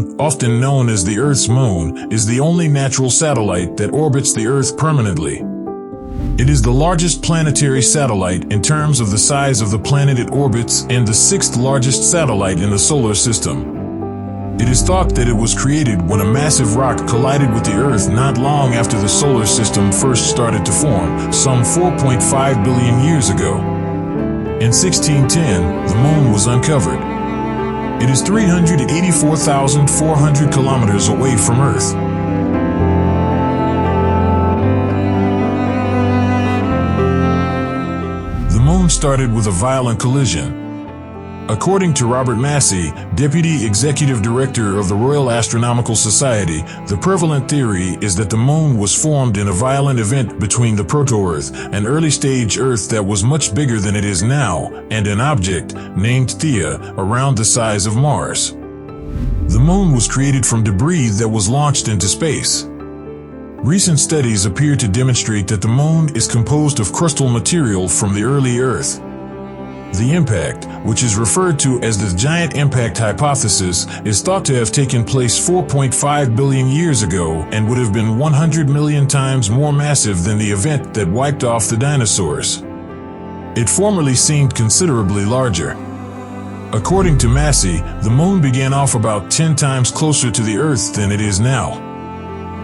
moon, often known as the Earth's moon, is the only natural satellite that orbits the Earth permanently. It is the largest planetary satellite in terms of the size of the planet it orbits and the sixth largest satellite in the solar system. It is thought that it was created when a massive rock collided with the Earth not long after the solar system first started to form, some 4.5 billion years ago. In 1610, the moon was uncovered. It is 384,400 kilometers away from Earth. The moon started with a violent collision. According to Robert Massey, Deputy Executive Director of the Royal Astronomical Society, the prevalent theory is that the moon was formed in a violent event between the proto-Earth, an early-stage Earth that was much bigger than it is now, and an object, named Theia, around the size of Mars. The moon was created from debris that was launched into space. Recent studies appear to demonstrate that the moon is composed of crustal material from the early Earth. The impact, which is referred to as the giant impact hypothesis, is thought to have taken place 4.5 billion years ago and would have been 100 million times more massive than the event that wiped off the dinosaurs. It formerly seemed considerably larger. According to Massey, the moon began off about 10 times closer to the Earth than it is now.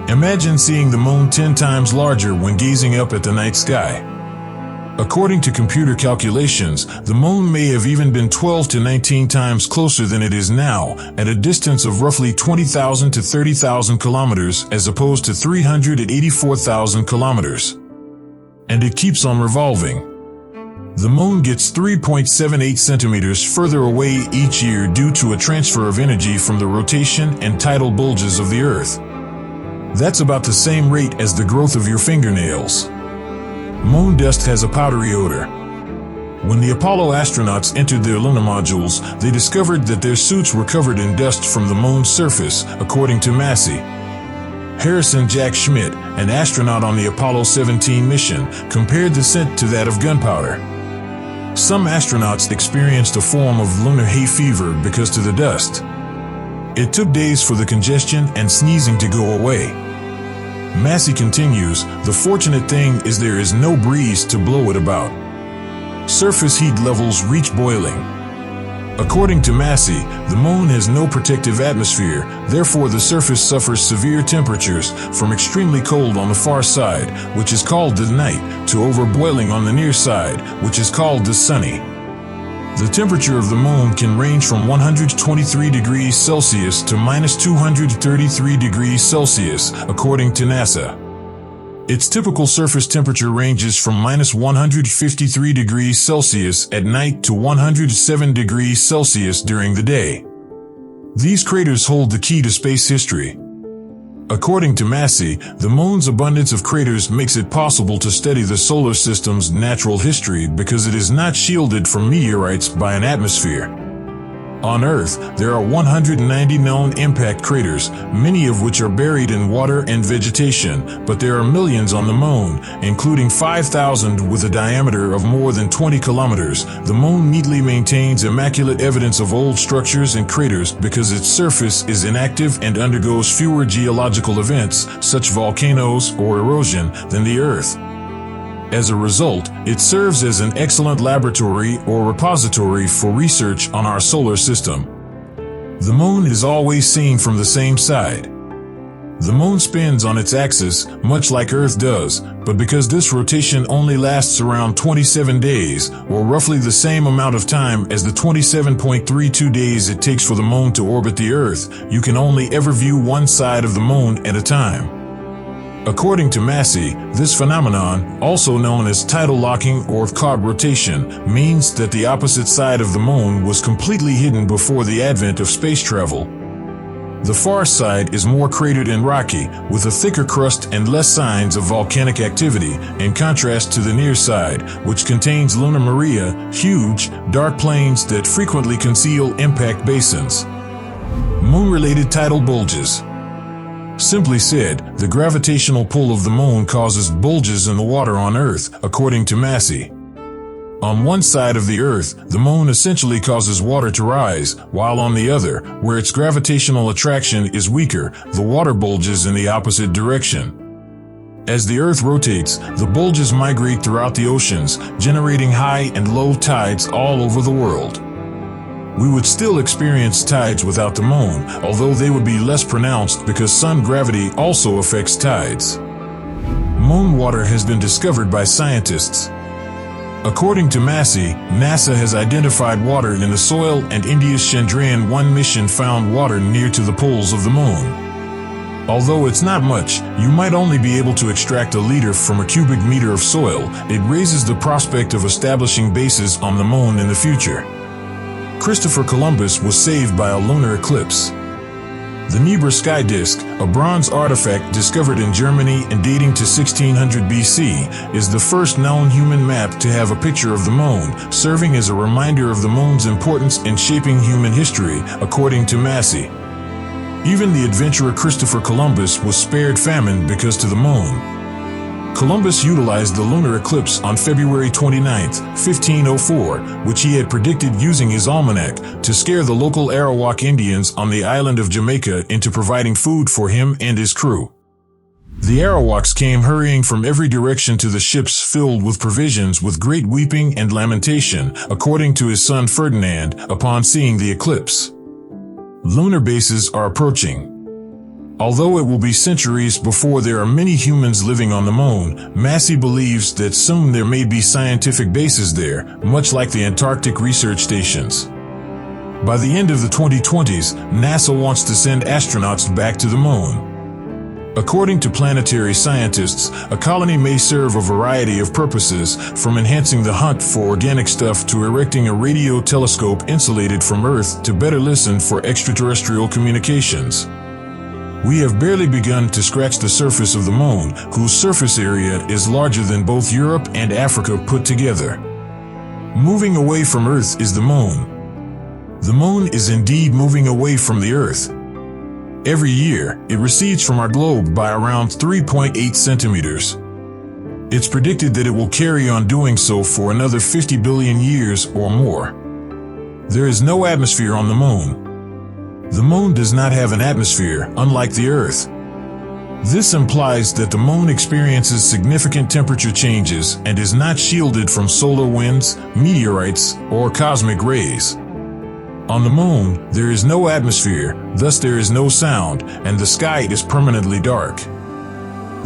Imagine seeing the moon 10 times larger when gazing up at the night sky. According to computer calculations, the moon may have even been 12 to 19 times closer than it is now, at a distance of roughly 20,000 to 30,000 kilometers as opposed to 384,000 kilometers. And it keeps on revolving. The moon gets 3.78 centimeters further away each year due to a transfer of energy from the rotation and tidal bulges of the Earth. That's about the same rate as the growth of your fingernails. Moon dust has a powdery odor. When the Apollo astronauts entered their lunar modules, they discovered that their suits were covered in dust from the moon's surface, according to Massey. Harrison Jack Schmitt, an astronaut on the Apollo 17 mission, compared the scent to that of gunpowder. Some astronauts experienced a form of lunar hay fever because of the dust. It took days for the congestion and sneezing to go away. Massey continues, the fortunate thing is there is no breeze to blow it about. Surface heat levels reach boiling. According to Massey, the moon has no protective atmosphere, therefore the surface suffers severe temperatures, from extremely cold on the far side, which is called the night, to overboiling on the near side, which is called the sunny. The temperature of the moon can range from 123 degrees Celsius to minus 233 degrees Celsius, according to NASA. Its typical surface temperature ranges from minus 153 degrees Celsius at night to 107 degrees Celsius during the day. These craters hold the key to space history. According to Massey, the moon's abundance of craters makes it possible to study the solar system's natural history because it is not shielded from meteorites by an atmosphere. On Earth, there are 190 known impact craters, many of which are buried in water and vegetation, but there are millions on the moon, including 5,000 with a diameter of more than 20 kilometers. The moon neatly maintains immaculate evidence of old structures and craters because its surface is inactive and undergoes fewer geological events, such volcanoes or erosion, than the Earth. As a result, it serves as an excellent laboratory or repository for research on our solar system. The moon is always seen from the same side. The moon spins on its axis, much like Earth does, but because this rotation only lasts around 27 days, or roughly the same amount of time as the 27.32 days it takes for the moon to orbit the Earth, you can only ever view one side of the moon at a time. According to Massey, this phenomenon, also known as tidal locking or cog rotation, means that the opposite side of the moon was completely hidden before the advent of space travel. The far side is more cratered and rocky, with a thicker crust and less signs of volcanic activity, in contrast to the near side, which contains lunar maria, huge, dark plains that frequently conceal impact basins. Moon-related tidal bulges. Simply said, the gravitational pull of the moon causes bulges in the water on Earth, according to Massey. On one side of the Earth, the moon essentially causes water to rise, while on the other, where its gravitational attraction is weaker, the water bulges in the opposite direction. As the Earth rotates, the bulges migrate throughout the oceans, generating high and low tides all over the world. We would still experience tides without the moon, although they would be less pronounced because sun gravity also affects tides. Moon water has been discovered by scientists. According to Massey, NASA has identified water in the soil, and India's Chandrayaan-1 mission found water near to the poles of the moon. Although it's not much, you might only be able to extract a liter from a cubic meter of soil. It raises the prospect of establishing bases on the moon in the future. Christopher Columbus was saved by a lunar eclipse. The Nebra sky disk, a bronze artifact discovered in Germany and dating to 1600 BC, is the first known human map to have a picture of the moon, serving as a reminder of the moon's importance in shaping human history, according to Massey. Even the adventurer Christopher Columbus was spared famine because to the moon. Columbus utilized the lunar eclipse on February 29, 1504, which he had predicted using his almanac, to scare the local Arawak Indians on the island of Jamaica into providing food for him and his crew. The Arawaks came hurrying from every direction to the ships filled with provisions with great weeping and lamentation, according to his son Ferdinand, upon seeing the eclipse. Lunar bases are approaching. Although it will be centuries before there are many humans living on the moon, Massey believes that soon there may be scientific bases there, much like the Antarctic research stations. By the end of the 2020s, NASA wants to send astronauts back to the moon. According to planetary scientists, a colony may serve a variety of purposes, from enhancing the hunt for organic stuff to erecting a radio telescope insulated from Earth to better listen for extraterrestrial communications. We have barely begun to scratch the surface of the moon, whose surface area is larger than both Europe and Africa put together. Moving away from Earth is the moon. The moon is indeed moving away from the Earth. Every year, it recedes from our globe by around 3.8 centimeters. It's predicted that it will carry on doing so for another 50 billion years or more. There is no atmosphere on the moon. The moon does not have an atmosphere, unlike the Earth. This implies that the moon experiences significant temperature changes and is not shielded from solar winds, meteorites, or cosmic rays. On the moon, there is no atmosphere, thus there is no sound, and the sky is permanently dark.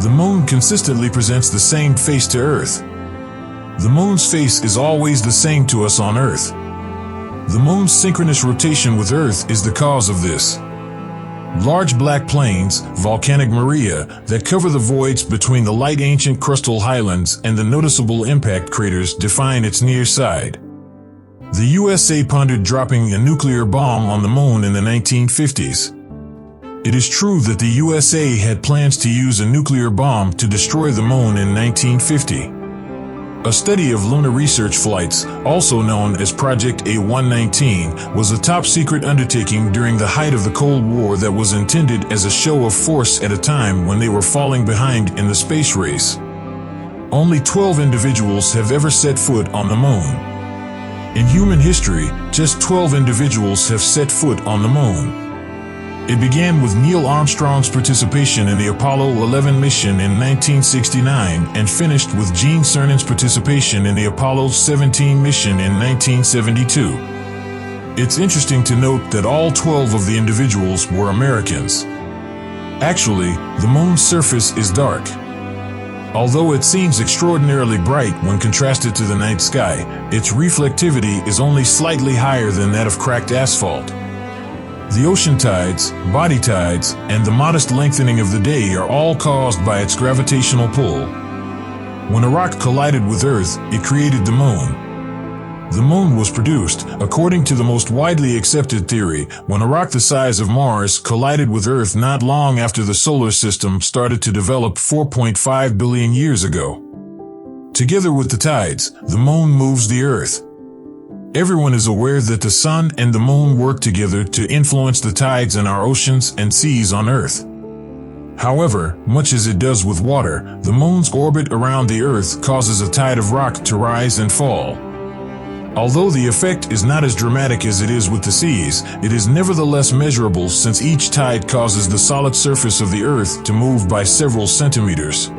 The moon consistently presents the same face to Earth. The moon's face is always the same to us on Earth. The moon's synchronous rotation with Earth is the cause of this. Large black plains, volcanic maria, that cover the voids between the light ancient crustal highlands and the noticeable impact craters define its near side. The USA pondered dropping a nuclear bomb on the moon in the 1950s. It is true that the USA had plans to use a nuclear bomb to destroy the moon in 1950. A study of lunar research flights, also known as Project A119, was a top-secret undertaking during the height of the Cold War that was intended as a show of force at a time when they were falling behind in the space race. Only 12 individuals have ever set foot on the moon. In human history, just 12 individuals have set foot on the moon. It began with Neil Armstrong's participation in the Apollo 11 mission in 1969 and finished with Gene Cernan's participation in the Apollo 17 mission in 1972. It's interesting to note that all 12 of the individuals were Americans. Actually, the moon's surface is dark. Although it seems extraordinarily bright when contrasted to the night sky, its reflectivity is only slightly higher than that of cracked asphalt. The ocean tides, body tides, and the modest lengthening of the day are all caused by its gravitational pull. When a rock collided with Earth, it created the moon. The moon was produced, according to the most widely accepted theory, when a rock the size of Mars collided with Earth not long after the solar system started to develop 4.5 billion years ago. Together with the tides, the moon moves the Earth. Everyone is aware that the sun and the moon work together to influence the tides in our oceans and seas on Earth. However, much as it does with water, the moon's orbit around the Earth causes a tide of rock to rise and fall. Although the effect is not as dramatic as it is with the seas, it is nevertheless measurable since each tide causes the solid surface of the Earth to move by several centimeters.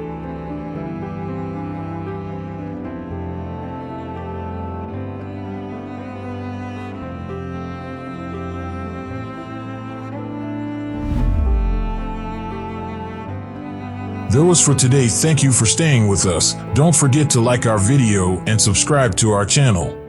That was for today. Thank you for staying with us. Don't forget to like our video and subscribe to our channel.